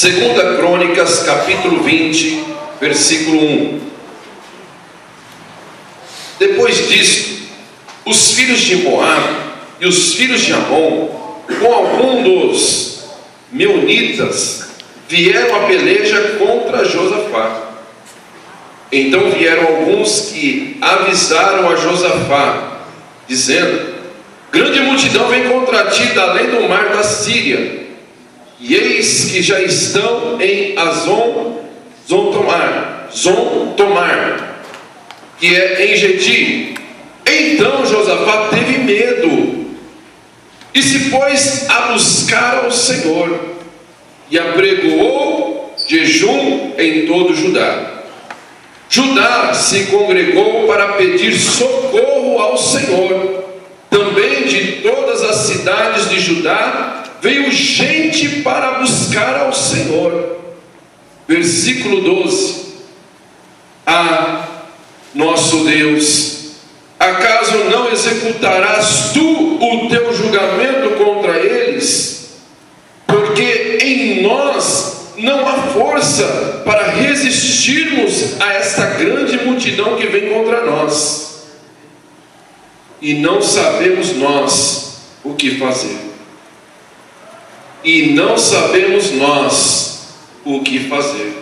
Segunda Crônicas, capítulo 20, versículo 1. Depois disto, os filhos de Moabe e os filhos de Amon, com algum dos meunitas, vieram a peleja contra Josafá. Então vieram alguns que avisaram a Josafá, dizendo: grande multidão vem contra ti da além do mar da Síria, e eis que já estão em Zon-Tomar, que é em Gedi. Então Josafá teve medo e se pôs a buscar ao Senhor, e apregoou jejum em todo Judá. Judá se congregou para pedir socorro ao Senhor. Também de todas as cidades de Judá veio gente para buscar ao Senhor. Versículo 12. Ah, nosso Deus, acaso não executarás tu o teu julgamento contra eles? Porque em nós não há força para resistirmos a esta grande multidão que vem contra nós. E não sabemos nós o que fazer. E não sabemos nós o que fazer.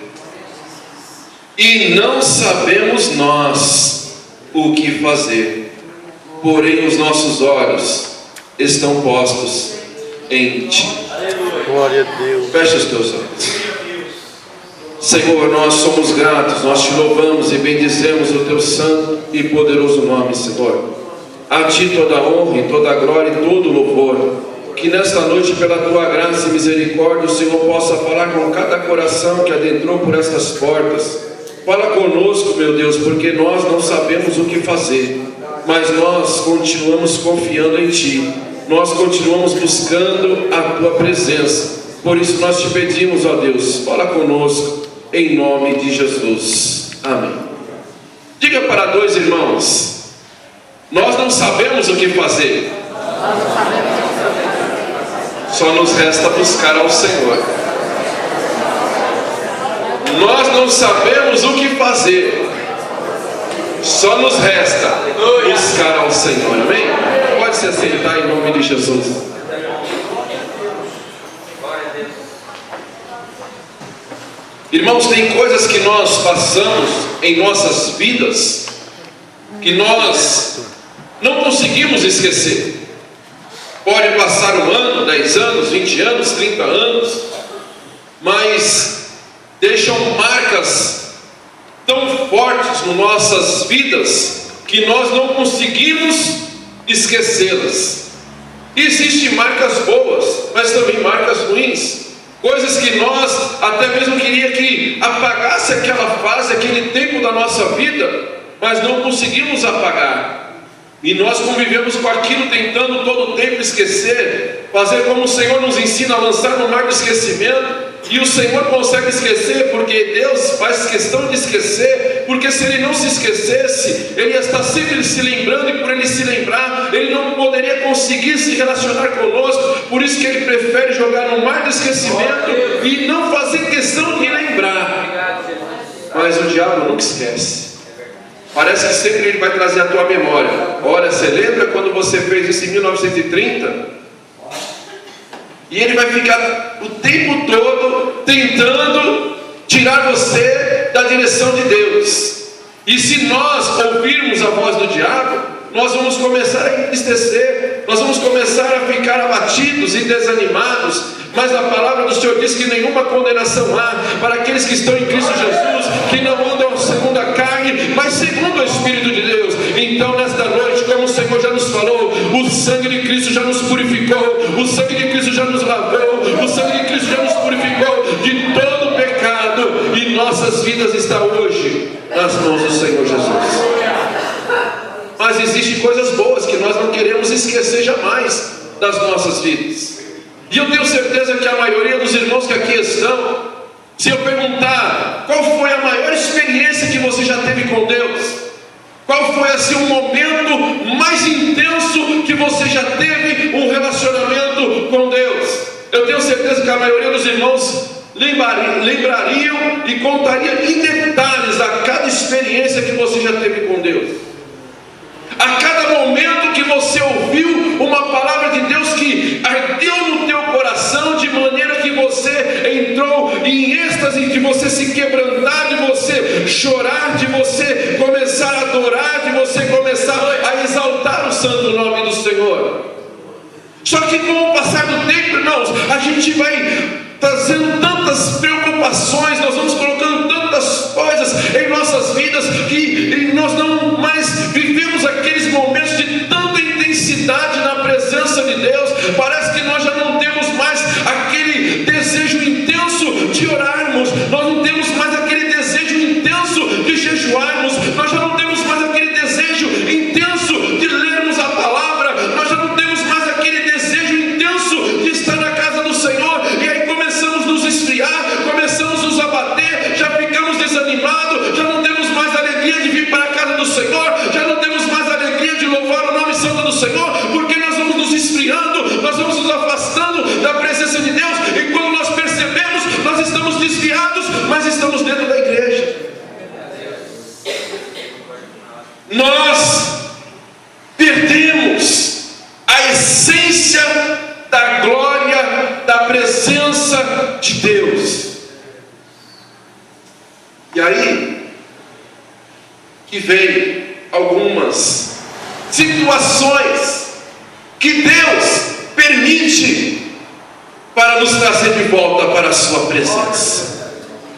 E não sabemos nós o que fazer. Porém os nossos olhos estão postos em ti. Glória a Deus. Fecha os teus olhos. Senhor, nós somos gratos, nós te louvamos e bendizemos o teu santo e poderoso nome, Senhor. A ti toda a honra e toda a glória e todo o louvor. Que nesta noite, pela tua graça e misericórdia, o Senhor possa falar com cada coração que adentrou por estas portas. Fala conosco, meu Deus, porque nós não sabemos o que fazer, mas nós continuamos confiando em ti. Nós continuamos buscando a tua presença. Por isso nós te pedimos, ó Deus, fala conosco, em nome de Jesus. Amém. Diga para dois irmãos: nós não sabemos o que fazer, só nos resta buscar ao Senhor. Nós não sabemos o que fazer, só nos resta buscar ao Senhor. Amém? Pode se assentar em nome de Jesus. Irmãos, tem coisas que nós passamos em nossas vidas que nós não conseguimos esquecer. Pode passar um ano, 10 anos, 20 anos, 30 anos, mas deixam marcas tão fortes nas nossas vidas que nós não conseguimos esquecê-las. Existem marcas boas, mas também marcas ruins. Coisas que nós até mesmo queria que apagasse aquela fase, aquele tempo da nossa vida, mas não conseguimos apagar. E nós convivemos com aquilo, tentando todo o tempo esquecer, fazer como o Senhor nos ensina a lançar no mar do esquecimento. E o Senhor consegue esquecer, porque Deus faz questão de esquecer, porque se Ele não se esquecesse, Ele ia estar sempre se lembrando, e por Ele se lembrar, Ele não poderia conseguir se relacionar conosco. Por isso que Ele prefere jogar no mar do esquecimento e não fazer questão de lembrar. Mas o diabo nunca esquece. Parece que sempre ele vai trazer a tua memória. Olha, você lembra quando você fez isso em 1930? E ele vai ficar o tempo todo tentando tirar você da direção de Deus. E se nós ouvirmos a voz do diabo, nós vamos começar a entristecer, nós vamos começar a ficar abatidos e desanimados. Mas a palavra do Senhor diz que nenhuma condenação há para aqueles que estão em Cristo Jesus, que não andam segundo a carne, mas segundo o Espírito de Deus. Então nesta noite, como o Senhor já nos falou, o sangue de Cristo já nos purificou, o sangue de Cristo já nos lavou, o sangue de Cristo já nos purificou de todo pecado, e nossas vidas estão hoje nas mãos do Senhor Jesus. Mas existem coisas boas que nós não queremos esquecer jamais das nossas vidas. E eu tenho certeza que a maioria dos irmãos que aqui estão, se eu perguntar qual foi a maior experiência que você já teve com Deus, qual foi assim o momento mais intenso que você já teve um relacionamento com Deus, eu tenho certeza que a maioria dos irmãos lembrariam e contariam em detalhes a cada experiência que você já teve com Deus. A cada momento que você ouviu uma palavra de Deus que ardeu no teu coração, de maneira que você entrou em êxtase, de você se quebrantar, de você chorar, de você começar a adorar, de você começar a exaltar o santo nome do Senhor. Só que com o passar do tempo, irmãos, a gente vai trazendo tantas preocupações, nós vamos colocando tantas coisas em nossas vidas, que nós não mais vivemos aqueles momentos de tanta intensidade na presença de Deus. Parece que nós já não temos mais aquele desejo intenso de orarmos, nós não temos mais aquele desejo intenso de jejuarmos, nós já não temos mais aquele desejo intenso de lermos a palavra, nós já não temos mais aquele desejo intenso de estar na casa do Senhor. E aí começamos a nos esfriar, começamos a nos abater, já ficamos desanimados, já não temos mais alegria de vir para a casa do Senhor, já não temos mais alegria de louvar o nome santo do Senhor, porque nós vamos nos esfriando, nós vamos nos afastando da presença de Deus, e quando nós percebemos, nós estamos desviados, mas estamos dentro da igreja. Nós perdemos a essência da glória, da presença de Deus. E aí que vem algumas situações que Deus permite para nos trazer de volta para a sua presença.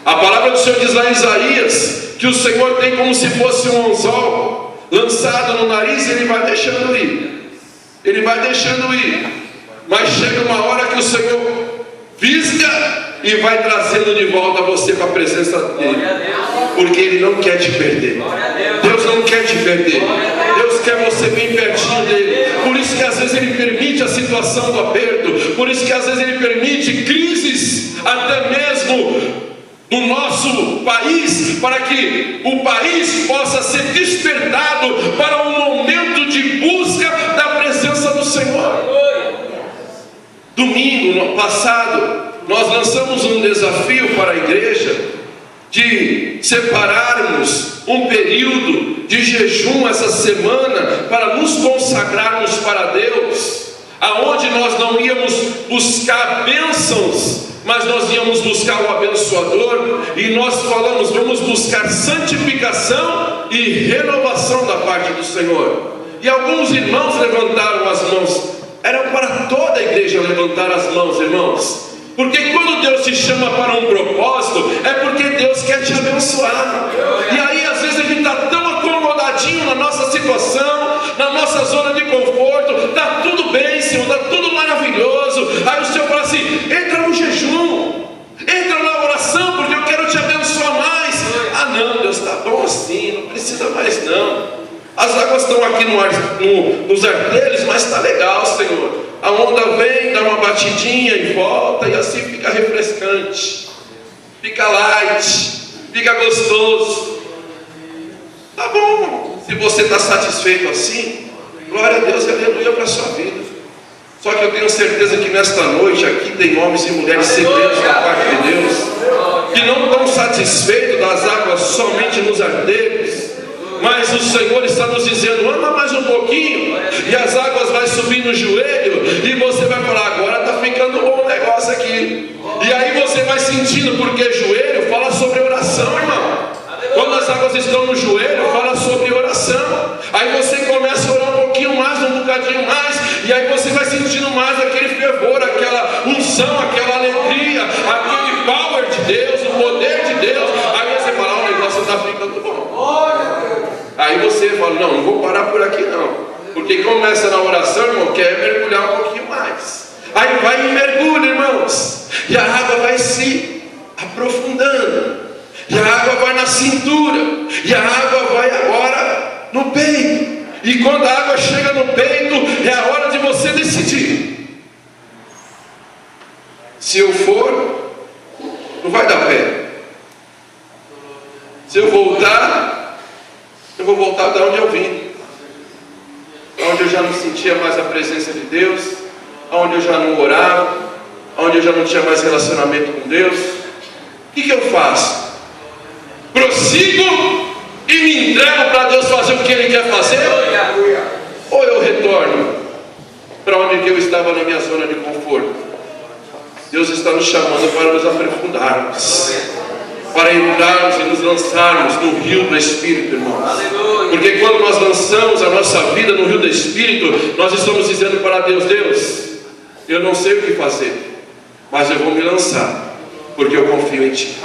A palavra do Senhor diz lá em Isaías que o Senhor tem como se fosse um anzol lançado no nariz, e ele vai deixando ir, ele vai deixando ir, mas chega uma hora que o Senhor fisga e vai trazendo de volta você para a presença dele, porque ele não quer te perder. Deus não quer te perder, Deus quer você bem pertinho dele. Por isso que às vezes ele permite a situação do aperto, por isso que às vezes ele permite crises, até mesmo no nosso país, para que o país possa ser despertado para um momento de busca da presença do Senhor. Domingo no passado, nós lançamos um desafio para a igreja de separarmos um período de jejum essa semana para nos consagrarmos para Deus, aonde nós não íamos buscar bênçãos, mas nós íamos buscar o abençoador, e nós falamos, vamos buscar santificação e renovação da parte do Senhor. E alguns irmãos levantaram as mãos. Era para toda a igreja levantar as mãos, irmãos, porque quando Deus te chama para um propósito, é porque Deus quer te abençoar. E aí às vezes a gente está tão acomodadinho na nossa situação, na nossa zona de conforto, está tudo bem, Senhor, está tudo maravilhoso. Aí o Senhor fala assim, entra no jejum, entra na oração, porque eu quero te abençoar mais. Ah não, Deus, está bom assim, não precisa mais não. As águas estão aqui nos artelhos, mas está legal, Senhor. A onda vem, dá uma batidinha e volta, e assim fica refrescante, fica light, fica gostoso. Tá bom, se você está satisfeito assim, glória a Deus e aleluia para a sua vida. Só que eu tenho certeza que nesta noite aqui tem homens e mulheres sedentos da parte de Deus, que não estão satisfeitos das águas somente nos artelhos, mas o Senhor está nos dizendo, anda mais um pouquinho, e as águas vai subir no joelho, e você vai falar, agora está ficando bom o negócio aqui. E aí você vai sentindo, porque joelho fala sobre oração, irmão. Quando as águas estão no joelho, fala sobre oração. Aí você começa a orar um pouquinho mais, um bocadinho mais, e aí você vai sentindo mais aquele fervor, aquela unção, aquela alegria, aquele power de Deus, o poder de Deus. Aí você fala, o negócio está ficando bom. Aí você fala, não vou parar por aqui não, porque começa na oração, irmão, quer mergulhar um pouquinho mais. Aí vai e mergulha, irmãos, e a água vai se aprofundando, e a água vai na cintura, e a água vai agora no peito. E quando a água chega no peito, é a hora de você decidir. Se eu for, não vai dar pé. Se eu voltar, eu vou voltar de onde eu vim, onde eu já não sentia mais a presença de Deus, onde eu já não orava, onde eu já não tinha mais relacionamento com Deus. O que eu faço? Prossigo e me entrego para Deus fazer o que Ele quer fazer? Ou eu retorno para onde eu estava na minha zona de conforto? Deus está nos chamando para nos aprofundarmos, para entrarmos e nos lançarmos no rio do Espírito, irmãos. Porque quando nós lançamos a nossa vida no rio do Espírito, nós estamos dizendo para Deus: Deus, eu não sei o que fazer, mas eu vou me lançar, porque eu confio em Ti.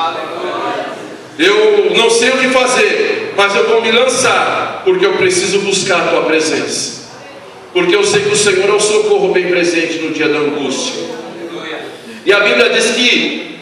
Eu não sei o que fazer, mas eu vou me lançar, porque eu preciso buscar a Tua presença. Porque eu sei que o Senhor é um socorro bem presente no dia da angústia. E a Bíblia diz que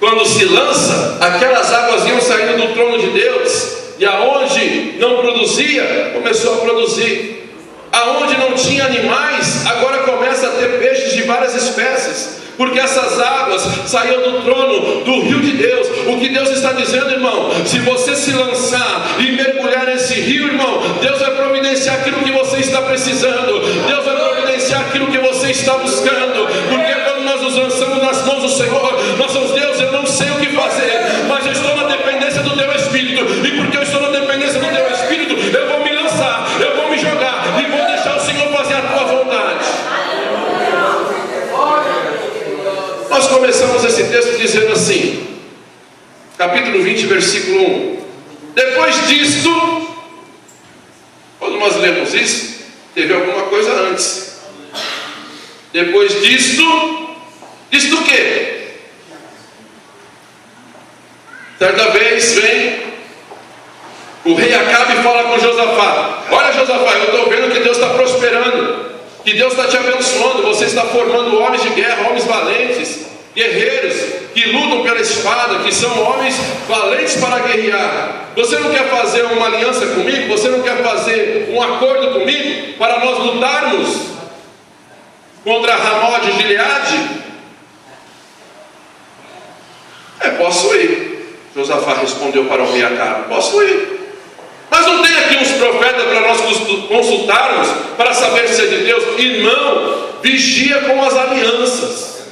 quando se lança, aquelas águas iam saindo do trono de Deus, e aonde não produzia, começou a produzir. Aonde não tinha animais, agora começa a ter peixes de várias espécies, porque essas águas saíam do trono, do rio de Deus. O que Deus está dizendo, irmão, se você se lançar e mergulhar nesse rio, irmão, Deus vai providenciar aquilo que você está precisando, Deus vai providenciar aquilo que você está buscando, porque quando nós nos lançamos nas mãos do Senhor, nós somos: Deus, eu não sei o que fazer, mas eu estou na dependência do Teu Espírito, e porque eu estou na dependência do Teu Espírito, eu vou me lançar, eu vou me jogar, e vou deixar o Senhor fazer a Tua vontade. Nós começamos esse texto dizendo assim, capítulo 20, versículo 1. Depois disto, quando nós lemos isso, teve alguma coisa antes. Depois disto o quê? Certa vez vem o rei Acabe e fala com Josafá: olha, Josafá, eu estou vendo que Deus está prosperando, que Deus está te abençoando, você está formando homens de guerra, homens valentes, guerreiros, que lutam pela espada, que são homens valentes para guerrear. Você não quer fazer uma aliança comigo? Você não quer fazer um acordo comigo para nós lutarmos contra Ramó de Gileade? Posso ir. Josafá respondeu para o rei Acabe: posso ir. Mas não tem aqui uns profetas para nós consultarmos para saber se é de Deus? Irmão, vigia com as alianças,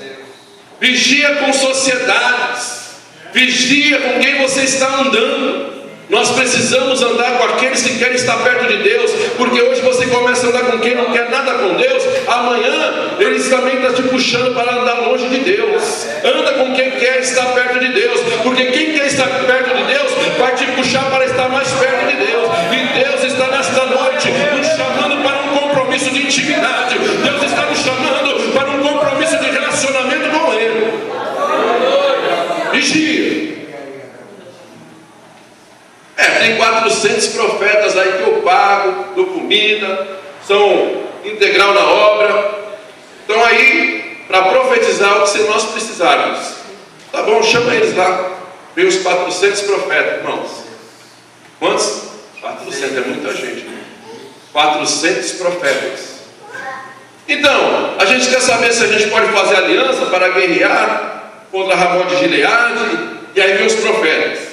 vigia com sociedades, vigia com quem você está andando. Nós precisamos andar com aqueles que querem estar perto de Deus, porque hoje você começa a andar com quem não quer nada com Deus, amanhã eles também estão te puxando para andar longe de Deus. Anda com quem quer estar perto de Deus, porque quem quer estar perto de Deus vai te puxar para estar mais perto de Deus. E Deus está nesta noite nos chamando para um compromisso de intimidade. Deus está nos chamando para um compromisso de relacionamento com Ele. Vigia. Tem 400 profetas aí que eu pago, dou comida, são integral na obra, estão aí para profetizar o que nós precisarmos. Tá bom, chama eles lá. Vem os 400 profetas, irmãos. Quantos? 400, é muita gente. 400 profetas. Então, a gente quer saber se a gente pode fazer aliança para guerrear contra Ramó de Gileade. E aí vem os profetas.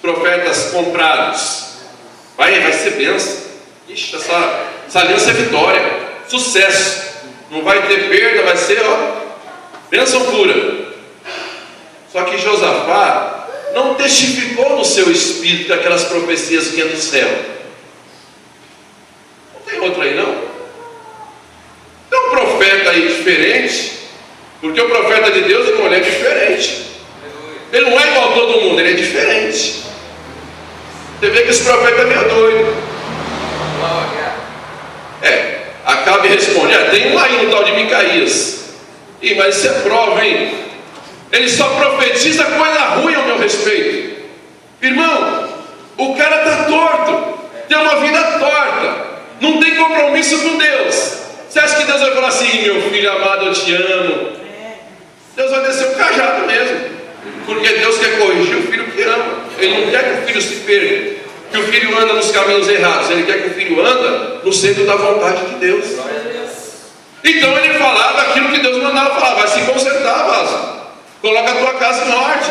Profetas comprados. Vai ser bênção. Ixi, essa aliança é vitória, sucesso. Não vai ter perda, vai ser bênção pura. Só que Josafá não testificou no seu espírito que aquelas profecias vinham do céu. Não tem outro aí não? Tem um profeta aí diferente, porque o profeta de Deus, irmão, ele é diferente. Ele não é igual a todo mundo, ele é diferente. Você vê que esse profeta é meio doido. Acabe e responde: tem um aí no tal de Micaías. Mas isso é prova, hein? Ele só profetiza coisa ruim ao meu respeito. Irmão, o cara está torto, tem uma vida torta, não tem compromisso com Deus. Você acha que Deus vai falar assim: meu filho amado, eu te amo? Deus vai descer o cajado mesmo. Porque Deus quer corrigir o filho que ama. Ele não quer que o filho se perca, que o filho anda nos caminhos errados. Ele quer que o filho anda no centro da vontade de Deus. Então ele falava aquilo que Deus mandava falar: vai se consertar, vaso. Coloca a tua casa em ordem.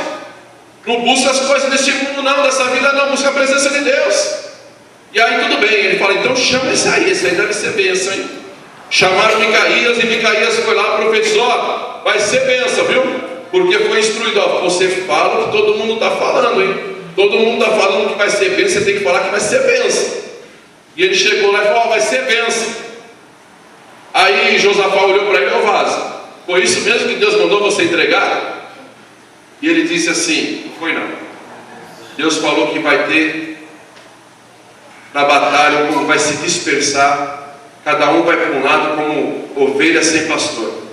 Não busca as coisas deste mundo não, dessa vida não, busca a presença de Deus. E aí tudo bem, ele fala: então chama esse aí deve ser bênção, hein? Chamaram Micaías, e Micaías foi lá e profetizou: vai ser bênção, viu? porque foi instruído, ó, você fala o que todo mundo está falando, hein? Todo mundo está falando que vai ser bênção, você tem que falar que vai ser bênção. E ele chegou lá e falou, ó, vai ser bênção. Aí Josafá olhou para ele, ó vaso, foi isso mesmo que Deus mandou você entregar? E ele disse assim, não foi não. Deus falou que vai ter na batalha, como vai se dispersar, cada um vai para um lado como ovelha sem pastor.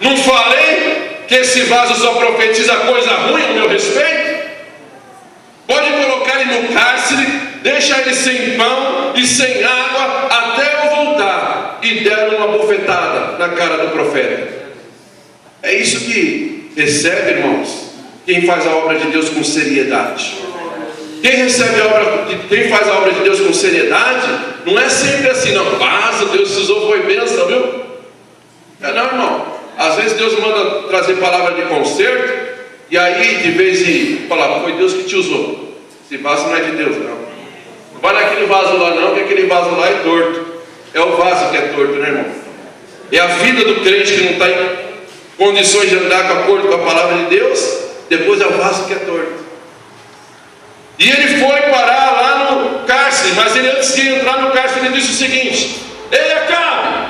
Não falei que esse vaso só profetiza coisa ruim ao meu respeito? Pode colocar ele no cárcere, deixa ele sem pão e sem água até eu voltar. E deram uma bofetada na cara do profeta. É isso que recebe, irmãos, quem faz a obra de Deus com seriedade. Quem faz a obra de Deus com seriedade, não é sempre assim, não. Vaso, Deus se usou, foi bênção, viu? É não, irmão. Às vezes Deus manda trazer palavra de conserto, e aí de vez em falar, foi Deus que te usou. Esse vaso não é de Deus, não. Não vai naquele vaso lá não, porque aquele vaso lá é torto. É o vaso que é torto, né, irmão? É a vida do crente que não está em condições de andar de acordo com a palavra de Deus, depois é o vaso que é torto. E ele foi parar lá no cárcere, mas ele, antes de entrar no cárcere, ele disse o seguinte: ei, Acabe,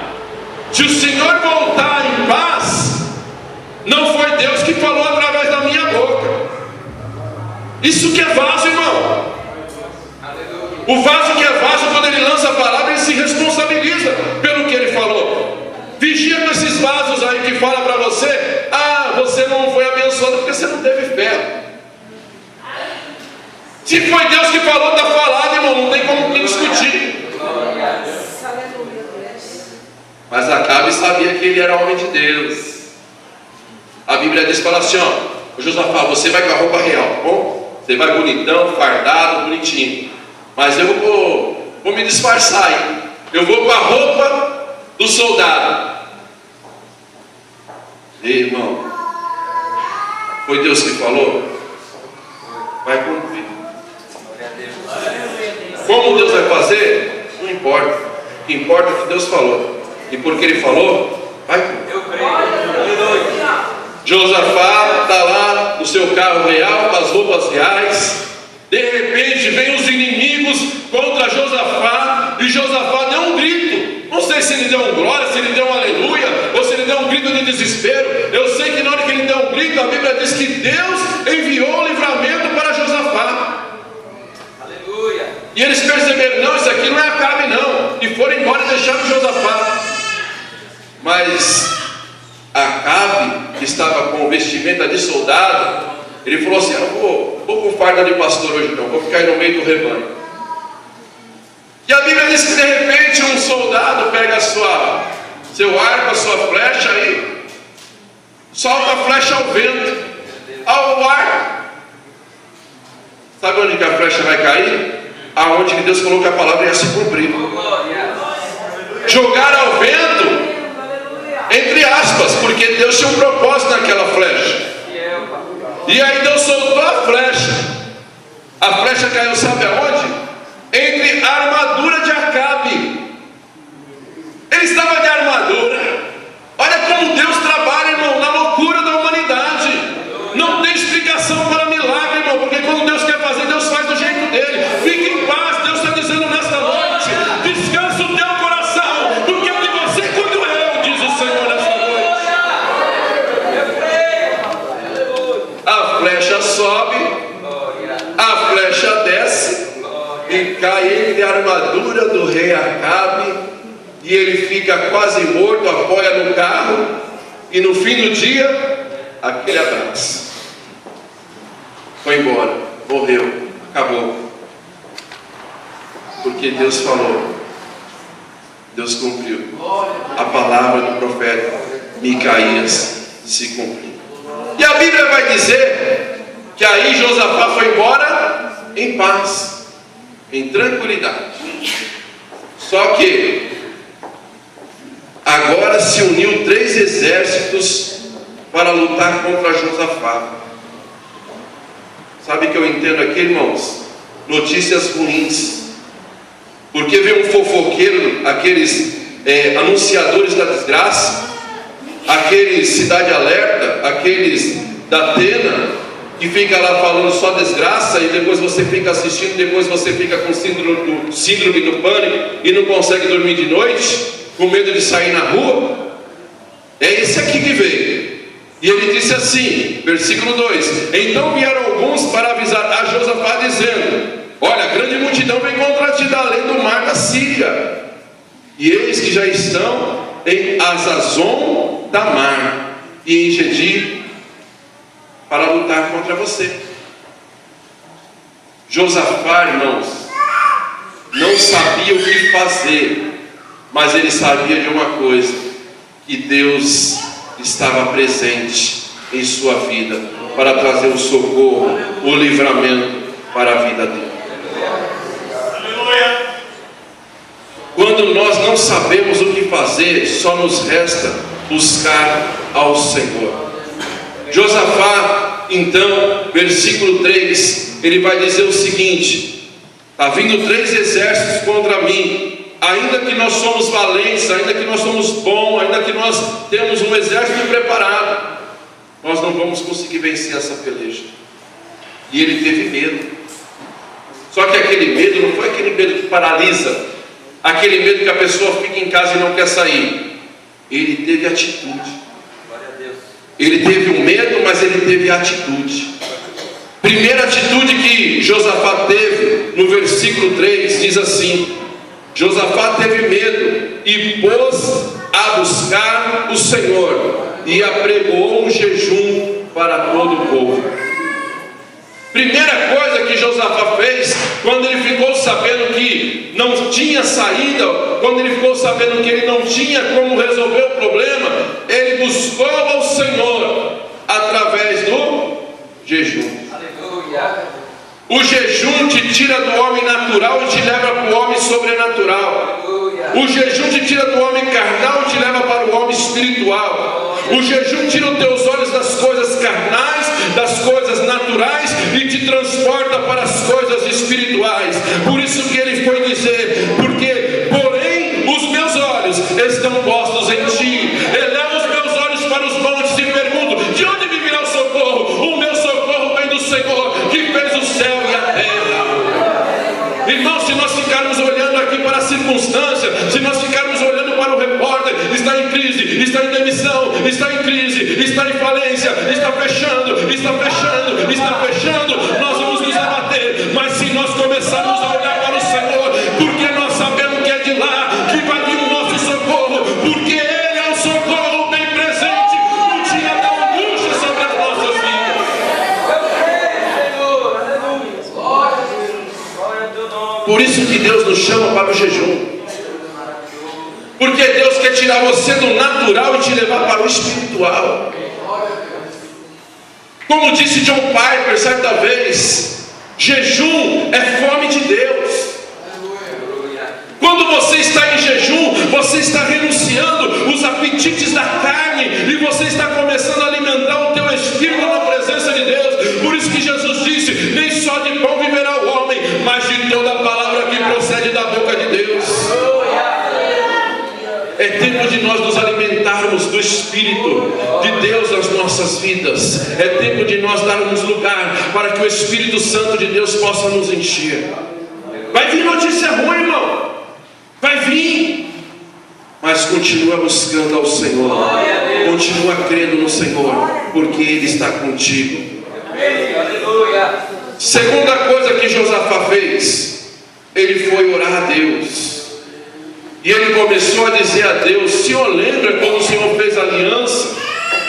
se o Senhor voltar em paz, não foi Deus que falou através da minha boca. Isso que é vaso, irmão. O vaso que é vaso, quando ele lança a palavra, ele se responsabiliza pelo que ele falou. Vigia com esses vasos aí que fala para você: ah, você não foi abençoado porque você não teve fé. Se foi Deus que falou, está falado, irmão, não tem como discutir. Mas Acabe sabia que ele era homem de Deus. A Bíblia diz, fala assim, ó, Josafá, você vai com a roupa real, tá bom? Você vai bonitão, fardado, bonitinho. Mas eu vou me disfarçar aí. Eu vou com a roupa do soldado. Ei, irmão, foi Deus que falou? Vai cumprir. Como Deus vai fazer? Não importa. O que importa é o que Deus falou. E porque Ele falou, vai cumprir. Josafá está lá no seu carro real, com as roupas reais. De repente vem os inimigos contra Josafá, e Josafá deu um grito. Não sei se ele deu um glória, se ele deu um aleluia, ou se ele deu um grito de desespero. Eu sei que na hora que ele deu um grito, a Bíblia diz que Deus enviou o livramento para Josafá. Aleluia. E eles perceberam, não, isso aqui não é Acabe não, e foram embora e deixaram Josafá. Mas Acabe, que estava com vestimenta de soldado, ele falou assim, eu vou com farda de pastor hoje não, vou ficar aí no meio do rebanho. E a Bíblia diz que de repente um soldado pega seu arco, a sua flecha e solta a flecha ao vento, ao ar. Sabe onde que a flecha vai cair? Aonde que Deus falou que a palavra ia se cumprir. Jogar ao vento, entre aspas, porque Deus tinha um propósito naquela flecha. E aí Deus soltou a flecha. A flecha caiu, sabe aonde? Entre a armadura de Acabe. Ele estava de armadura. Olha como Deus trabalha, irmão, na loucura da humanidade. Não tem explicação para milagre, irmão, porque quando Deus quer fazer, Deus faz do jeito dele. Fique em paz, Deus está dizendo nesta noite: descansa o teu coração, porque de você cuido eu, diz o Senhor nesta noite. A flecha sobe, a flecha desce e cai entre a armadura do rei Acabe, e ele fica quase morto, apoia no carro, e no fim do dia, aquele abraço. Foi embora, morreu, acabou. Porque Deus falou, Deus cumpriu. A palavra do profeta Micaías se cumpriu. E a Bíblia vai dizer que aí Josafá foi embora em paz, em tranquilidade. Só que agora se uniu 3 exércitos para lutar contra Josafá. Sabe o que eu entendo aqui, irmãos? Notícias ruins. Porque veio um fofoqueiro, aqueles anunciadores da desgraça, aqueles Cidade Alerta, aqueles da Atena, que fica lá falando só desgraça, e depois você fica assistindo, depois você fica com síndrome do pânico e não consegue dormir de noite, com medo de sair na rua. É esse aqui que veio. E ele disse assim, versículo 2: então vieram alguns para avisar a Josafá, dizendo: olha, grande multidão vem contra ti da além do mar da Síria, e eis que já estão em Azazon Tamar e em Gedi para lutar contra você. Josafá, irmãos, não sabia o que fazer, mas ele sabia de uma coisa: que Deus estava presente em sua vida para trazer o socorro, o livramento para a vida dele. Quando nós não sabemos o que fazer, só nos resta buscar ao Senhor. Josafá, então, versículo 3, ele vai dizer o seguinte: está vindo 3 exércitos contra mim. Ainda que nós somos valentes, ainda que nós somos bons, ainda que nós temos um exército preparado, nós não vamos conseguir vencer essa peleja. E ele teve medo. Só que aquele medo não foi aquele medo que paralisa, aquele medo que a pessoa fica em casa e não quer sair. Ele teve atitude. Ele teve um medo, mas ele teve atitude. Primeira atitude que Josafá teve, no versículo 3, diz assim: Josafá teve medo e pôs a buscar o Senhor e apregoou um jejum para todo o povo. Primeira coisa que Josafá fez, quando ele ficou sabendo que não tinha saída, quando ele ficou sabendo que ele não tinha como resolver o problema, ele buscou ao Senhor através do jejum. Aleluia. O jejum te tira do homem natural e te leva para o homem sobrenatural. O jejum te tira do homem carnal e te leva para o homem espiritual. O jejum tira os teus olhos das coisas carnais, das coisas naturais, e te transporta para as coisas espirituais. Por isso que ele foi dizer: porque, porém, os meus olhos estão postos em ti. Eleva os meus olhos para os montes e pergunto: de onde me virá o socorro? O meu socorro vem do Senhor, que fez o céu e a terra. Irmão, se nós ficarmos olhando aqui para a circunstância, se nós ficarmos olhando para o repórter, está em crise, está em demissão, está em crise, está em falência, está fechando, nós vamos nos abater. Mas se nós começarmos a olhar para o Senhor, porque nós sabemos que é de lá que vai vir o nosso socorro, porque Ele é um socorro bem presente no dia da angústia sobre as nossas vidas. Por isso que Deus nos chama para o jejum. Porque Deus quer tirar você do natural e te levar para o espiritual. Como disse John Piper certa vez, jejum é fome de Deus. Quando você está em jejum, você está renunciando os apetites da carne e você está começando a alimentar o teu espírito na presença de Deus. Por isso que Jesus disse: nem só de pão viverá o homem, mas de toda a palavra que procede da boca de Deus. É tempo de nós nos alimentarmos do Espírito de Deus nas nossas vidas. É tempo de nós darmos lugar para que o Espírito Santo de Deus possa nos encher. Vai vir notícia ruim, irmão. Vai vir. Mas continua buscando ao Senhor. Continua crendo no Senhor, porque Ele está contigo. Segunda coisa que Josafá fez, ele foi orar a Deus. E ele começou a dizer a Deus: Senhor, lembra quando o Senhor fez aliança?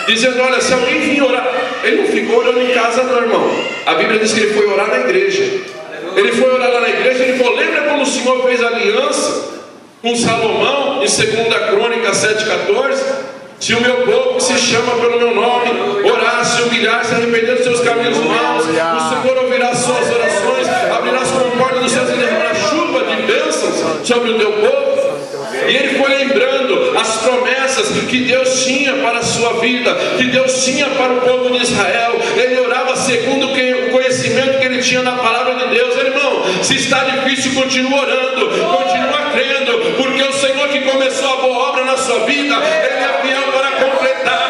Dizendo: olha, se alguém vir orar. Ele não ficou orando em casa, não, irmão. A Bíblia diz que ele foi orar na igreja. Ele foi orar lá na igreja. Ele falou: lembra quando o Senhor fez aliança com Salomão, em 2 Crônicas 7,14? Se o meu povo que se chama pelo meu nome orar, se humilhar, se arrepender dos seus caminhos maus, o Senhor ouvirá as suas orações, abrirá as comportas dos céus e derramará chuva de bênçãos sobre o teu povo. E ele foi lembrando as promessas que Deus tinha para a sua vida, que Deus tinha para o povo de Israel. Ele orava segundo o conhecimento que ele tinha na palavra de Deus. Irmão, se está difícil, continua orando, continua crendo, porque o Senhor que começou a boa obra na sua vida, Ele é fiel para completar.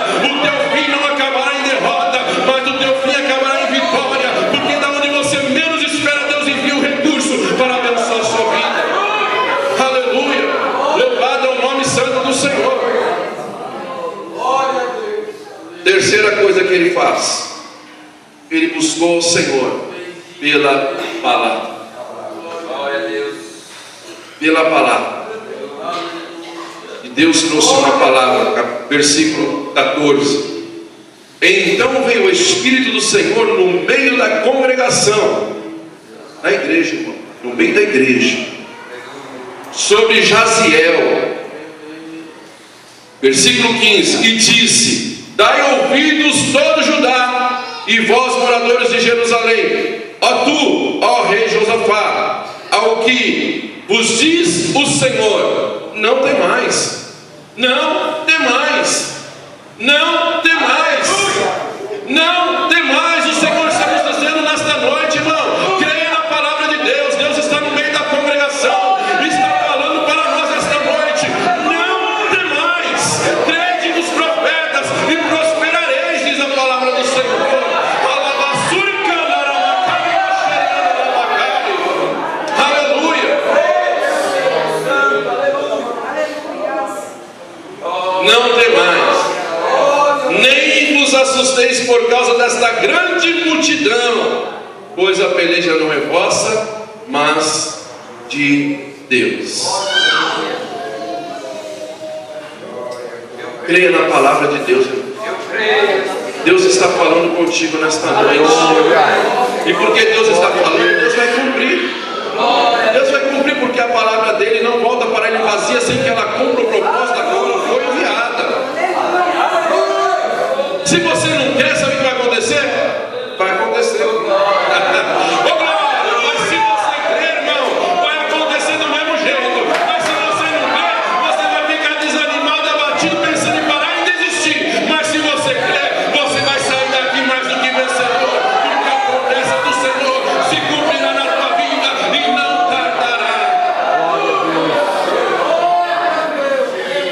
que ele faz? Ele buscou o Senhor pela palavra. Glória a Deus. Pela palavra. E Deus trouxe uma palavra, versículo 14. Então veio o Espírito do Senhor no meio da congregação, na igreja, irmão, no meio da igreja, sobre Jaziel. Versículo 15, e disse: dai ouvidos todo Judá, e vós moradores de Jerusalém, ó tu, ó rei Josafá, ao que vos diz o Senhor: não temais, não temais, não temais, não temais. O Senhor está nos dizendo nesta noite, irmão, creia na palavra de Deus. Deus está no meio da congregação, está falando para nós esta noite: não temais, crede nos profetas e prosperareis, diz a palavra do Senhor. Aleluia. Não temais, nem vos assusteis por causa desta grande multidão, pois a peleja não é vossa, mas de Deus. Creia na palavra de Deus, irmão. Deus está falando contigo nesta noite. E porque Deus está falando, Deus vai cumprir. Deus vai cumprir, porque a palavra dele não volta para ele vazia sem que ela cumpra o propósito da qual ela foi enviada. Se você não quer, sabe o que vai acontecer? Vai acontecer. Ô glória! Mas se você crer, irmão, vai acontecer do mesmo jeito. Mas se você não crer, você vai ficar desanimado, abatido, pensando em parar e desistir. Mas se você crer, você vai sair daqui mais do que vencedor, porque a promessa do Senhor se cumprirá na tua vida e não tardará.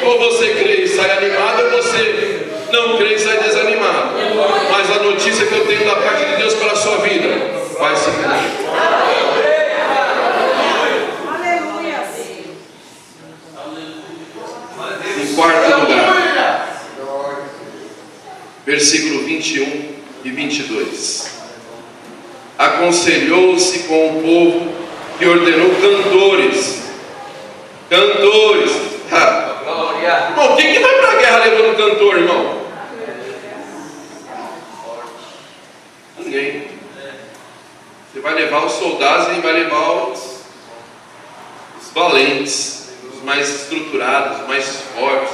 Ou você crê e sai animado, ou você não crê e sai desanimado. Mas a notícia que eu tenho da parte de Deus para a sua vida vai se cumprir. Em quarto lugar, versículo 21 e 22. Aconselhou-se com o povo e ordenou cantores. Cantores. Irmão, quem que vai para a guerra levando cantor, irmão? Ninguém. Você vai levar os soldados e vai levar os valentes, os mais estruturados, os mais fortes,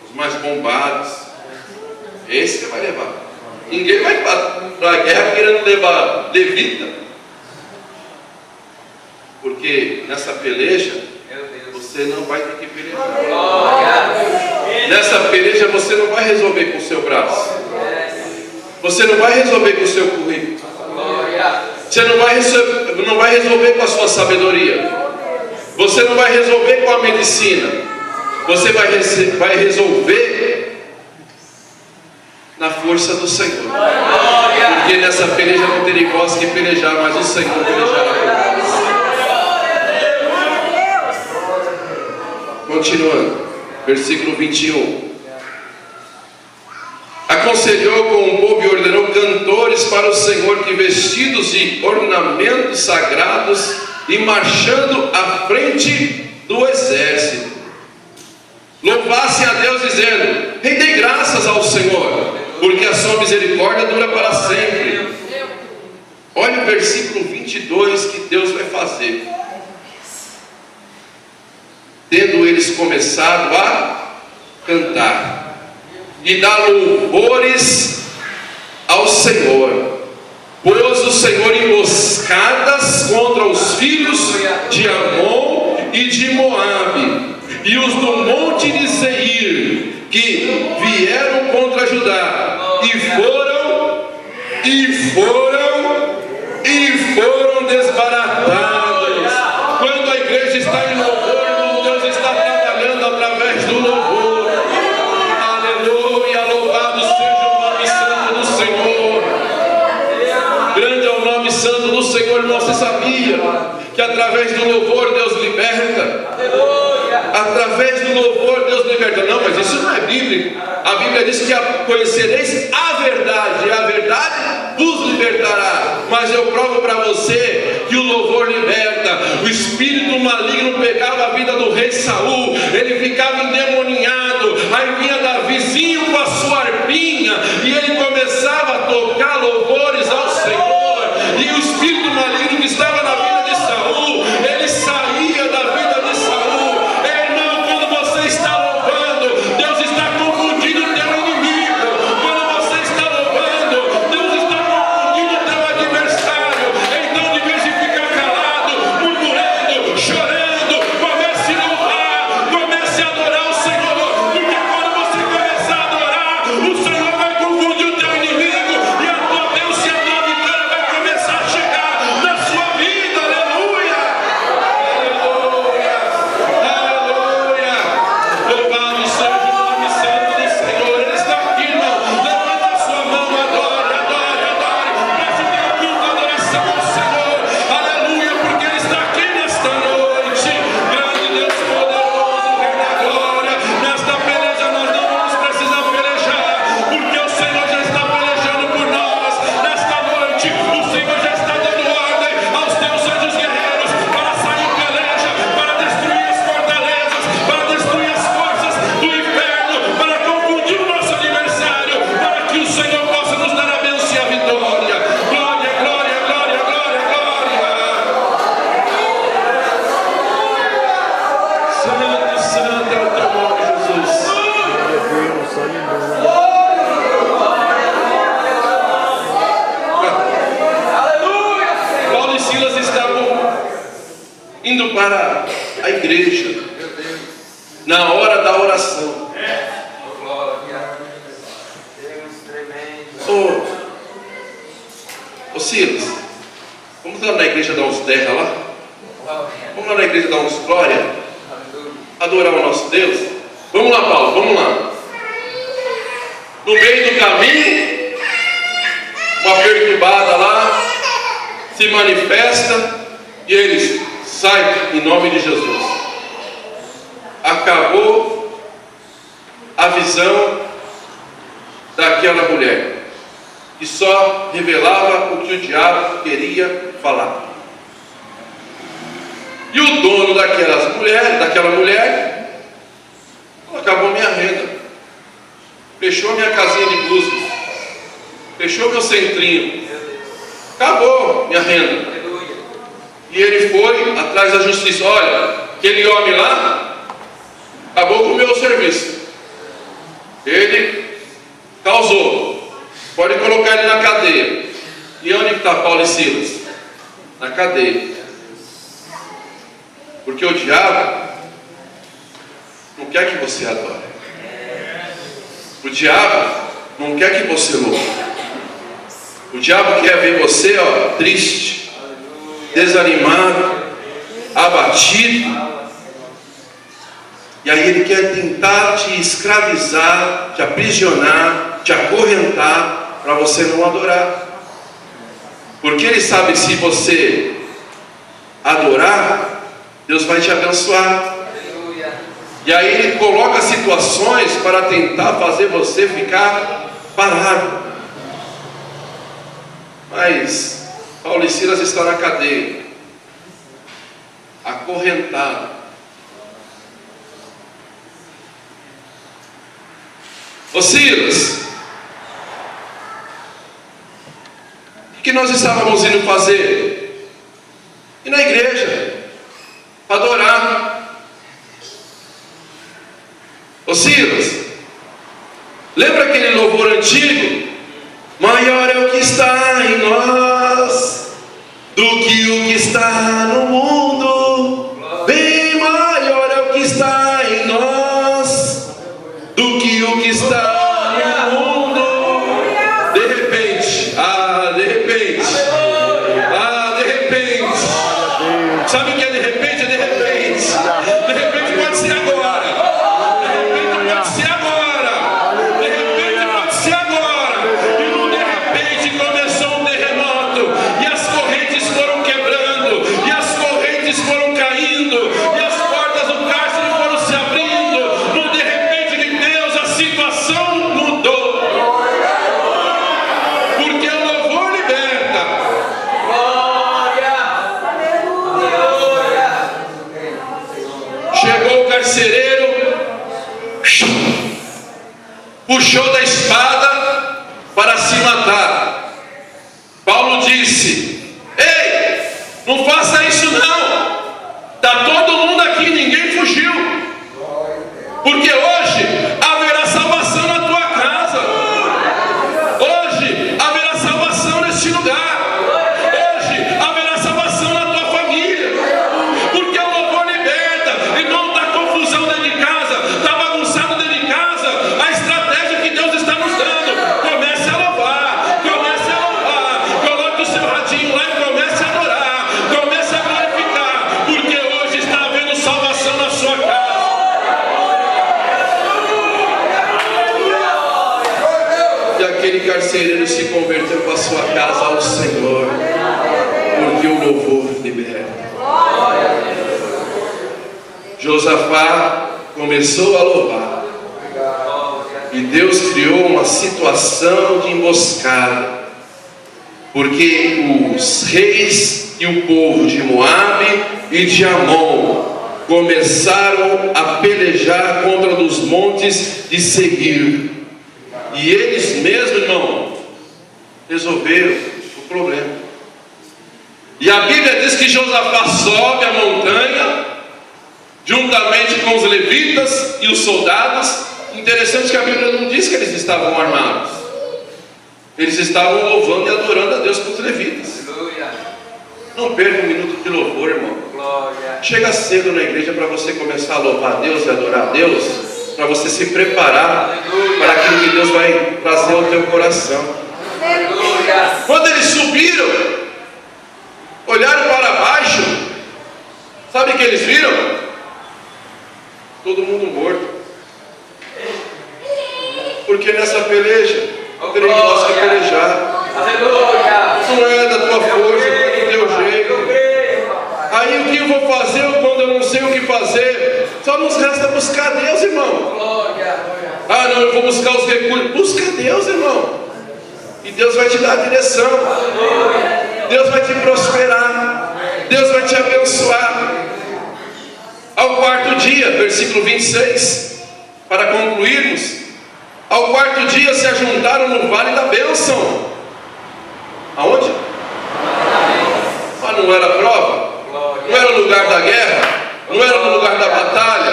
os mais bombados. Esse que vai levar. Ninguém vai para a guerra querendo levar levita. Porque nessa peleja você não vai ter que pelejar. Nessa peleja você não vai resolver com o seu braço. Você não vai resolver com o seu currículo. Você não vai resolver com a sua sabedoria. Você não vai resolver com a medicina. Você vai resolver na força do Senhor. Porque nessa peleja não terei vós que pelejar, mas o Senhor pelejará por vós. Continuando, versículo 21. Aconselhou com o povo e ordenou cantores para o Senhor, que vestidos de ornamentos sagrados e marchando à frente do exército, louvassem a Deus, dizendo: rendei graças ao Senhor, porque a sua misericórdia dura para sempre. Olha o versículo 22 que Deus vai fazer. Tendo eles começado a cantar e dar louvores ao Senhor, pôs o Senhor emboscadas contra os filhos de Amon e de Moabe, e os do monte de Seir, que vieram contra Judá, e foram desbaratados. Quando a igreja está em louvor, Deus está trabalhando através do louvor. Aleluia, louvado seja o nome santo do Senhor. Grande é o nome santo do Senhor, irmão. Você sabia que através do louvor Deus liberta. Através do louvor Deus liberta. Não, mas isso não é bíblico. A Bíblia diz que conhecereis a verdade, e a verdade vos libertará. Mas eu provo para você que o louvor liberta. O espírito maligno pegava a vida do rei Saul, ele ficava endemoninhado. Aí vinha Davizinho com a sua arpinha e ele começava a tocar louvores ao Senhor, e o espírito maligno que estava na vida de Saul, ele saía da vida de Saul. Irmão, quando você está louvando, Deus está confundindo o teu inimigo. Quando você está louvando, Deus está confundindo o teu adversário. Então, de vez de ficar calado, murmurando, chorando, comece a louvar, comece a adorar o Senhor, porque quando você começar a adorar, o Senhor vai confundir o teu inimigo, e a tua bênção e a tua vitória vai começar a chegar na sua vida. Aleluia! Aleluia! Aleluia! Louvado seja o nome santo do Senhor. Ele está aqui, irmão. Levanta a sua mão, adore, adore, adore. Preste teu culto, adoração ao Senhor. Aleluia, porque Ele está aqui nesta noite. Grande Deus poderoso, Rei da glória. Nesta peleja nós não vamos precisar pelejar, porque o Senhor já está pelejando por nós. Nesta noite, o Senhor já está dando ordem aos teus anjos guerreiros para sair em peleja, para destruir as fortalezas, para destruir as forças do inferno, para confundir o nosso adversário, para que o Senhor possa nos dar a bênção e a vitória. Glória, glória, glória, glória, glória. Santo, santo é o teu nome, Jesus. Paulo e Silas estavam indo para a igreja na hora da oração. Ô Silas, vamos lá na igreja dar uns terra lá? Vamos lá na igreja dar uns glória? Adorar o nosso Deus? Vamos lá, Paulo, vamos lá. No meio do caminho, uma perturbada lá se manifesta e eles saem em nome de Jesus. Acabou a visão daquela mulher, que só revelava o que o diabo queria falar. E o dono daquela mulher, acabou minha renda, fechou minha casinha de música, fechou meu centrinho, acabou minha renda. E ele foi atrás da justiça. Olha, aquele homem lá acabou com o meu serviço, ele causou, pode colocar ele na cadeia. E onde está Paulo e Silas? Na cadeia. Porque o diabo não quer que você adore. O diabo não quer que você louve. O diabo quer ver você, triste, desanimado, abatido. E aí ele quer tentar te escravizar, te aprisionar, te acorrentar, para você não adorar. Porque ele sabe que se você adorar, Deus vai te abençoar. E aí ele coloca situações para tentar fazer você ficar parado. Mas Paulo e Silas estão na cadeia, acorrentado. Ô Silas, o que nós estávamos indo fazer? Ir na igreja, adorar. Ô Silas, lembra aquele louvor antigo? Maior é o que está em nós do que o que está no mundo. Bem maior é o que está em nós do que o que está no mundo. De repente, de repente, sabe o que é de repente? De repente pode ser agora. E no de repente começou um terremoto, e as correntes foram quebrando. carcereiro puxou da espada para se matar. Paulo disse: ei, não faça isso não. Está todo mundo aqui, ninguém fugiu. Porque hoje haverá salvação na tua casa. Hoje haverá salvação neste lugar. Hoje haverá salvação na tua família. Porque o louvor liberta. Irmão, está confusão dentro de casa, está bagunçado dentro de casa. A estratégia que Deus está nos dando: comece a louvar, comece a louvar. Coloque o seu radinho lá e comece a adorar, comece a glorificar. Porque hoje está havendo salvação na sua casa. E aquele carcereiro se converteu para sua casa ao Senhor, porque o louvor liberta. Josafá começou a louvar, e Deus criou uma situação de emboscada, porque os reis e o povo de Moabe e de Amon começaram a pelejar contra os montes de Seguir. E eles mesmos, irmão, resolveram o problema. E a Bíblia diz que Josafá sobe a montanha, juntamente com os levitas e os soldados. Interessante que a Bíblia não diz que eles estavam armados. Eles estavam louvando e adorando a Deus com os levitas. Não perca um minuto de louvor, irmão. Chega cedo na igreja para você começar a louvar a Deus e adorar a Deus, para você se preparar para aquilo que Deus vai trazer ao teu coração. Quando eles subiram, olharam para baixo, sabe o que eles viram? Todo mundo morto. Porque nessa peleja, teremos nós que pelejar. Não é da tua força, não é do teu jeito. Aí o que eu vou fazer quando eu não sei o que fazer? Só nos resta buscar Deus, irmão. Ah, não, eu vou buscar os recursos. Busca Deus, irmão. E Deus vai te dar a direção. Deus vai te prosperar. Deus vai te abençoar. Ao quarto dia, versículo 26, para concluirmos. Ao quarto dia se ajuntaram no vale da bênção. Aonde? Ah, não era prova? Não era o lugar da guerra? Não era no lugar da batalha?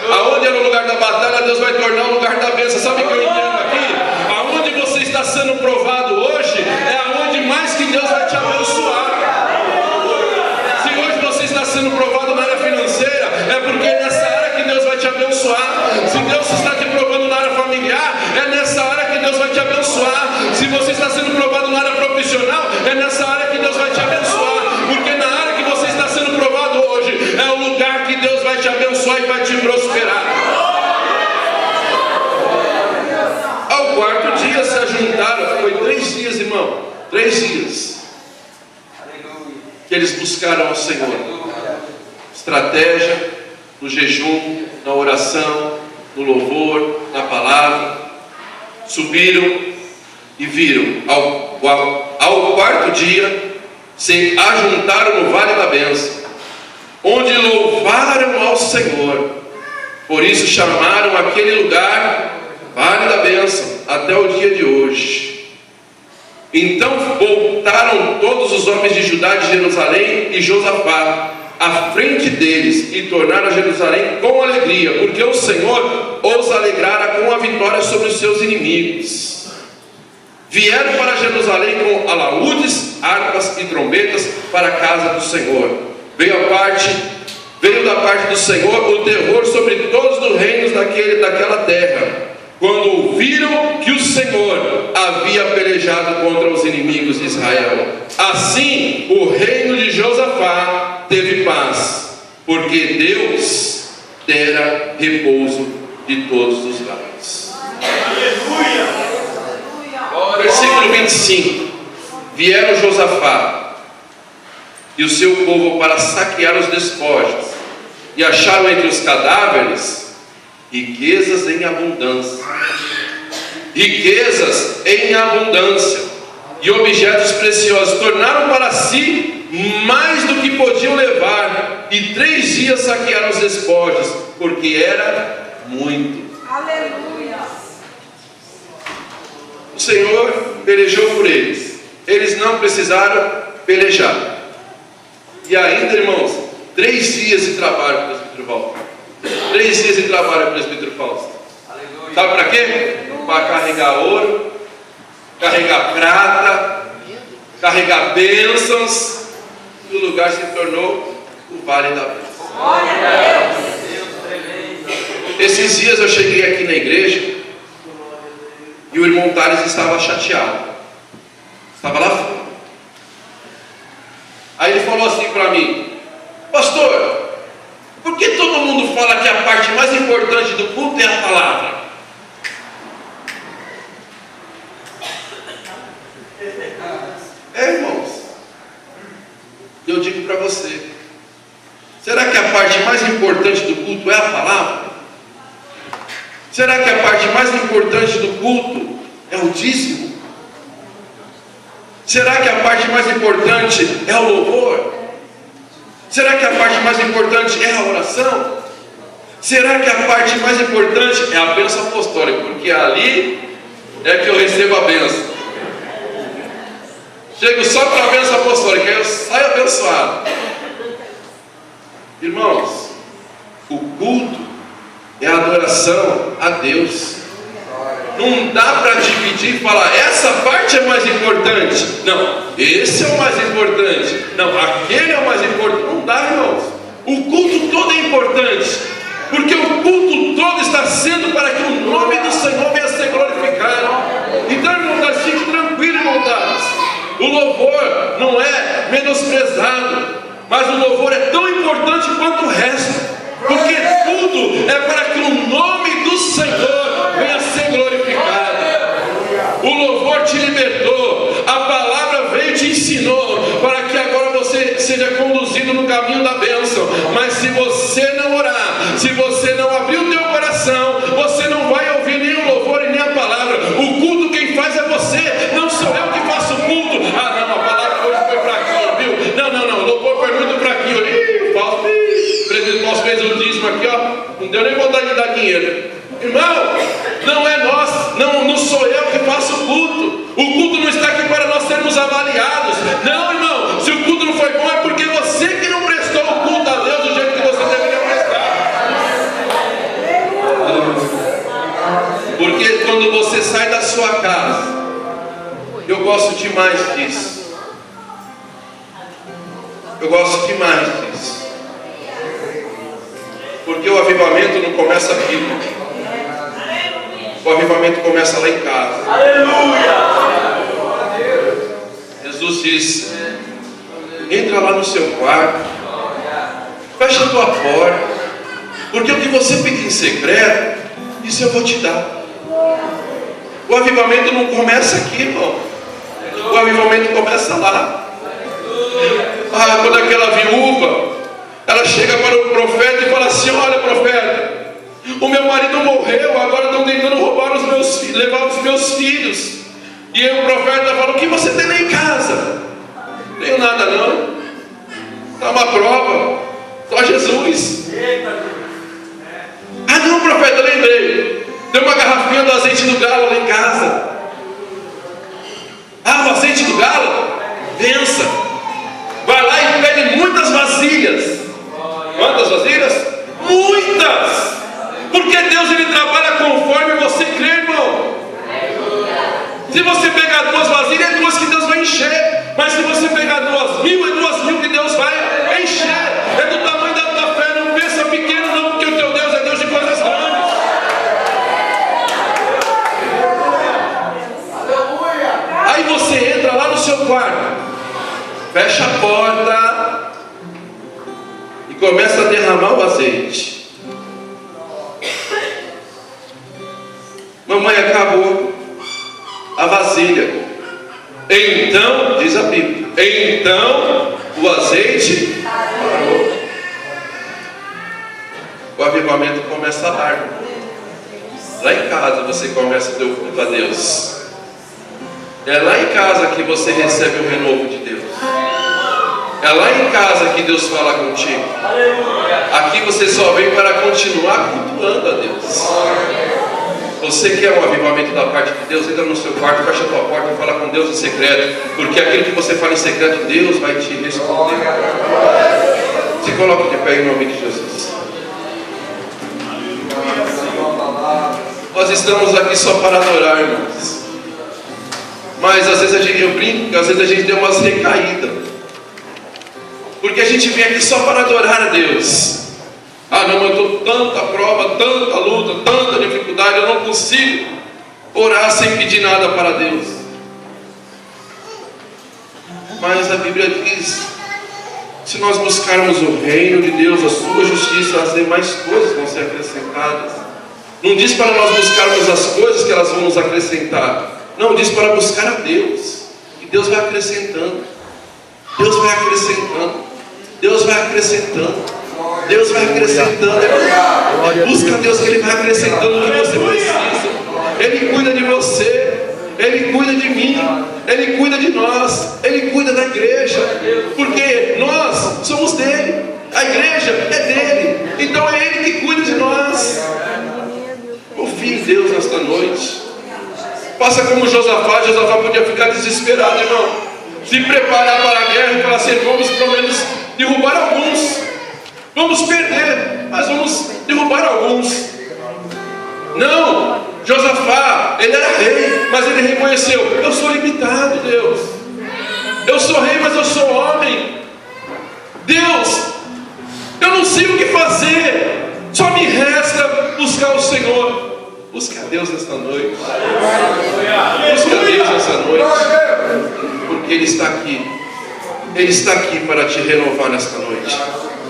Aonde era o lugar da batalha, Deus vai tornar o lugar da bênção. Sabe o que eu entendo aqui? Aonde você está sendo provado hoje, é aonde mais que Deus vai te abençoar. Se hoje você está sendo provado na área financeira, é porque é nessa área que Deus vai te abençoar. Se Deus está te provando na área familiar, é nessa área que Deus vai te abençoar. Se você está sendo provado na área profissional, é nessa área que Deus vai te abençoar. Porque na área que você está sendo provado hoje, é o lugar que Deus vai te abençoar e vai te prosperar. Ao quarto dia se ajuntaram, foi 3 dias, irmão, 3 dias, que eles buscaram ao Senhor. Estratégia, no jejum, na oração, no louvor, na palavra. Subiram e viram. Ao quarto dia se ajuntaram no vale da bênção, onde louvaram ao Senhor. Por isso chamaram aquele lugar Vale da Bênção até o dia de hoje. Então voltaram todos os homens de Judá, de Jerusalém e Josafá à frente deles, e tornaram a Jerusalém com alegria, porque o Senhor os alegrara com a vitória sobre os seus inimigos. Vieram para Jerusalém com alaúdes, harpas e trombetas para a casa do Senhor. Veio da parte do Senhor o terror sobre todos os reinos daquela terra, quando viram que o Senhor havia pelejado contra os inimigos de Israel. Assim o reino de Josafá teve paz, porque Deus dera repouso de todos os lados. Aleluia! Versículo 25. Vieram Josafá e o seu povo para saquear os despojos, e acharam entre os cadáveres riquezas em abundância, e objetos preciosos. Tornaram para si mais do que podiam levar, e 3 dias quisia saquear os despojos, porque era muito. Aleluia. O Senhor pelejou por eles. Eles não precisaram pelejar. E ainda, irmãos, 3 dias de trabalho para o presbítero Walter. 3 dias de trabalho para o presbítero Fausto. Sabe para quê? Para carregar ouro, carregar prata, carregar bênçãos. E o lugar se tornou o Vale da Bênção. Glória a Deus. Esses dias eu cheguei aqui na igreja e o irmão Thales estava chateado. Estava lá fora. Aí ele falou assim para mim: pastor, por que todo mundo fala que a parte mais importante do culto é a palavra? Irmãos, eu digo para você, será que a parte mais importante do culto é a palavra? Será que a parte mais importante do culto é o dízimo? Será que a parte mais importante é o louvor? Será que a parte mais importante é a oração? Será que a parte mais importante é a bênção apostólica? Porque ali é que eu recebo a bênção. Chego só para a bênção apostólica, aí eu saio abençoado. Irmãos, o culto é a adoração a Deus. Não dá para dividir e falar, essa parte é mais importante. Não, esse é o mais importante. Não, aquele é o mais importante. Não dá, irmãos. O culto todo é importante. Porque o culto todo está sendo para que o nome do Senhor venha a ser glorificado. Então, irmãos, fique tranquilo, irmãos. O louvor não é menosprezado, mas o louvor é tão importante quanto o resto. Porque tudo é para que o nome do Senhor venha a ser glorificado. O louvor te libertou, a palavra veio e te ensinou, para que agora você seja conduzido no caminho da bênção. Mas se você não orar, se você não abrir o teu coração, você não vai ouvir nem o louvor e nem a palavra. O culto quem faz é você, não sou eu que faço o culto. Ah não, a palavra hoje foi fraquinho, viu? Não, o louvor foi muito fraquinho. O presidente Paulo fez o dízimo aqui, ó, não deu nem vontade de dar dinheiro. Irmão, não é nós, não sou eu que faço o culto. O culto não está aqui para nós sermos avaliados. Não, irmão, se o culto não foi bom é porque você que não prestou o culto a Deus do jeito que você deveria prestar. Porque quando você sai da sua casa, eu gosto demais disso. Eu gosto demais disso. Porque o avivamento não começa aqui. O avivamento começa lá em casa. Aleluia! Jesus disse: entra lá no seu quarto, fecha a tua porta, porque o que você pedir em secreto, isso eu vou te dar. O avivamento não começa aqui, irmão. O avivamento começa lá. Ah, quando aquela viúva, ela chega para o profeta e fala assim: olha, profeta, o meu marido morreu, agora estão tentando roubar os meus filhos, levar os meus filhos. E aí o profeta fala: o que você tem lá em casa? Não tenho nada não. Está uma prova, só Jesus. Ah não, profeta, eu lembrei. Tem uma garrafinha do azeite do galo lá em casa. Ah, o azeite do galo? Bença. Vai lá e pede muitas vasilhas. Quantas vasilhas? Muitas! Porque Deus ele trabalha conforme você crê, irmão. Se você pegar 2 vasilhas, é 2 que Deus vai encher. Mas se você pegar 2.000, é 2.000 que Deus vai encher. É do tamanho da tua fé. Não pensa pequeno não, porque o teu Deus é Deus de coisas grandes. Aí você entra lá no seu quarto, fecha a porta e começa a derramar o azeite. Mamãe, acabou a vasilha. Então, diz a Bíblia, então o azeite parou. O avivamento começa lá, irmão. Lá em casa você começa o teu culto a Deus. É lá em casa que você recebe o renovo de Deus. É lá em casa que Deus fala contigo. Aqui você só vem para continuar cultuando a Deus. Você quer um avivamento da parte de Deus? Entra no seu quarto, fecha a tua porta e fala com Deus em secreto. Porque aquilo que você fala em secreto, Deus vai te responder. Se coloque de pé em nome de Jesus. Nós estamos aqui só para adorar, irmãos. Mas às vezes eu brinco, às vezes a gente deu umas recaídas. Porque a gente vem aqui só para adorar a Deus. Ah não, eu estou tanta prova, tanta luta, tanta dificuldade, eu não consigo orar sem pedir nada para Deus. Mas a Bíblia diz, se nós buscarmos o reino de Deus, a sua justiça, as demais coisas vão ser acrescentadas. Não diz para nós buscarmos as coisas que elas vão nos acrescentar. Não, diz para buscar a Deus. E Deus vai acrescentando. Deus vai acrescentando. Deus vai acrescentando. Deus vai acrescentando. Busca a Deus que Ele vai acrescentando o que você precisa. Ele cuida de você. Ele cuida de mim. Ele cuida de nós. Ele cuida da igreja. Porque nós somos dele. A igreja é dele. Então é Ele que cuida de nós. Confie em Deus nesta noite. Faça como Josafá. Josafá podia ficar desesperado, irmão. Se preparar para a guerra e falar assim: vamos pelo menos derrubar alguns. Vamos perder, mas vamos derrubar alguns. Não, Josafá, ele era rei, mas ele reconheceu: eu sou limitado, Deus. Eu sou rei, mas eu sou homem. Deus, eu não sei o que fazer. Só me resta buscar o Senhor. Busca a Deus nesta noite. Busca a Deus nesta noite. Porque Ele está aqui. Ele está aqui para te renovar nesta noite.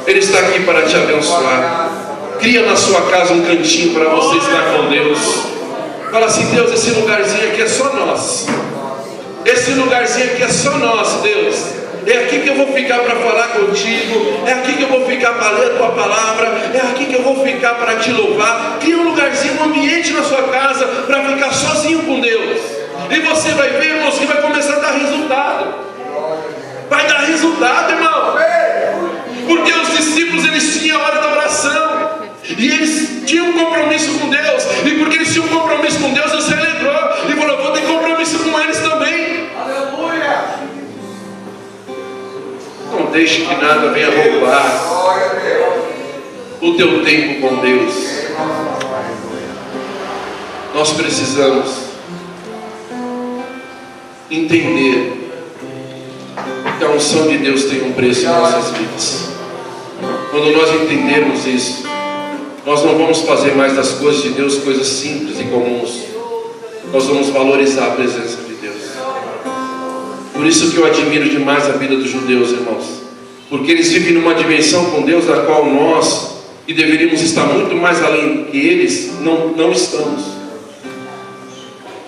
Ele está aqui para te abençoar. Cria na sua casa um cantinho para você estar com Deus. Fala assim: Deus, esse lugarzinho aqui é só nós. Esse lugarzinho aqui é só nós, Deus. É aqui que eu vou ficar para falar contigo. É aqui que eu vou ficar para ler a tua palavra. É aqui que eu vou ficar para te louvar. Cria um lugarzinho, um ambiente na sua casa para ficar sozinho com Deus. E você vai ver, irmãos, que vai começar a dar resultado. Vai dar resultado, irmão. Porque os discípulos, eles tinham a hora da oração. E eles tinham um compromisso com Deus. E porque eles tinham um compromisso com Deus, Deus se alegrou e falou: vou ter compromisso com eles também. Aleluia. Não deixe que nada venha roubar o teu tempo com Deus. Nós precisamos entender que a unção de Deus tem um preço em nossas vidas. Quando nós entendermos isso, nós não vamos fazer mais das coisas de Deus coisas simples e comuns. Nós vamos valorizar a presença de Deus. Por isso que eu admiro demais a vida dos judeus, irmãos. Porque eles vivem numa dimensão com Deus da qual nós, que deveríamos estar muito mais além que eles, não estamos.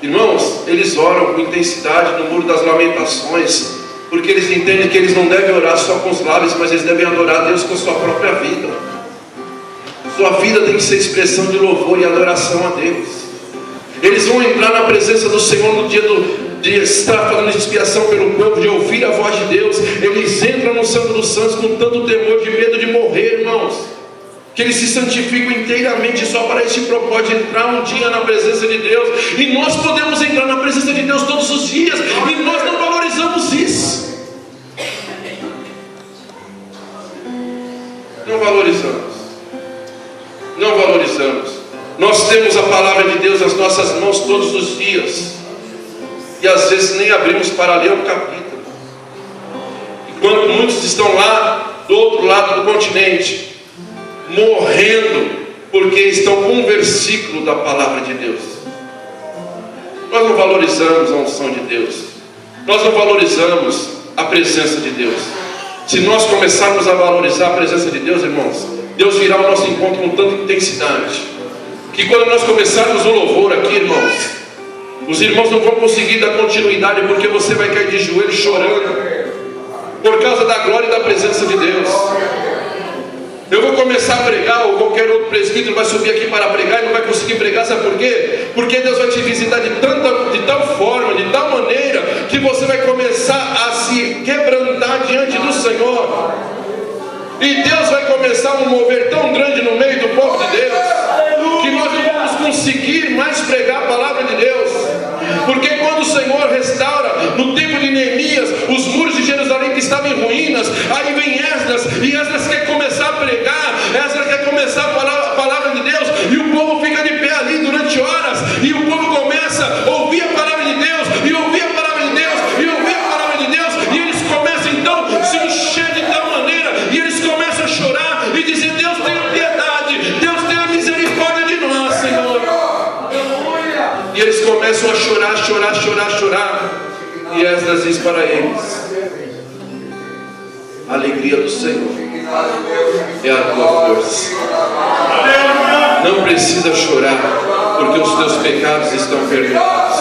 Irmãos, eles oram com intensidade no Muro das Lamentações, porque eles entendem que eles não devem orar só com os lábios, mas eles devem adorar a Deus com a sua própria vida. Sua vida tem que ser expressão de louvor e adoração a Deus. Eles vão entrar na presença do Senhor no dia de estar fazendo expiação pelo povo, de ouvir a voz de Deus. Eles entram no Santo dos Santos com tanto temor, de medo de morrer, irmãos, que eles se santificam inteiramente só para esse propósito, de entrar um dia na presença de Deus. E nós podemos entrar na presença de Deus todos os dias, e nós não valorizamos isso. Não valorizamos. Não valorizamos. Nós temos a palavra de Deus nas nossas mãos todos os dias, e às vezes nem abrimos para ler um capítulo. Enquanto muitos estão lá do outro lado do continente, morrendo porque estão com um versículo da palavra de Deus. Nós não valorizamos a unção de Deus. Nós não valorizamos a presença de Deus. Se nós começarmos a valorizar a presença de Deus, irmãos, Deus virá ao nosso encontro com tanta intensidade, que quando nós começarmos o louvor aqui, irmãos, os irmãos não vão conseguir dar continuidade, porque você vai cair de joelhos chorando por causa da glória e da presença de Deus. Eu vou começar a pregar, ou qualquer outro presbítero vai subir aqui para pregar e não vai conseguir pregar, sabe por quê? Porque Deus vai te visitar de tal forma, de tal maneira, que você vai começar a se quebrantar diante do Senhor. E Deus vai começar um mover tão grande no meio do povo de Deus, que nós não vamos conseguir mais pregar a palavra de Deus. Porque quando o Senhor restaura, no tempo de Neemias, os muros de Jerusalém que estavam em ruínas, aí vem Esdras, e Esdras quer começar a pregar, Esdras quer começar a palavra de Deus, e o povo fica de pé ali durante horas, e o povo começa a ouvir a palavra de Deus, e ouvir a palavra de Deus, e ouvir a palavra de Deus, e eles começam então a se encher de tal maneira, e eles começam a chorar, e dizer: Deus tenha piedade, Deus tenha misericórdia de nós, Senhor. E eles começam a chorar, chorar, chorar, chorar. E Esdras diz para eles: a alegria do Senhor é a tua força. Não precisa chorar, porque os teus pecados estão perdoados.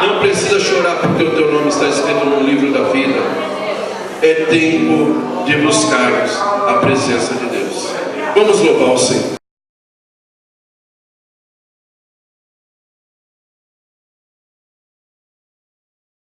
Não precisa chorar, porque o teu nome está escrito no livro da vida. É tempo de buscarmos a presença de Deus. Vamos louvar o Senhor.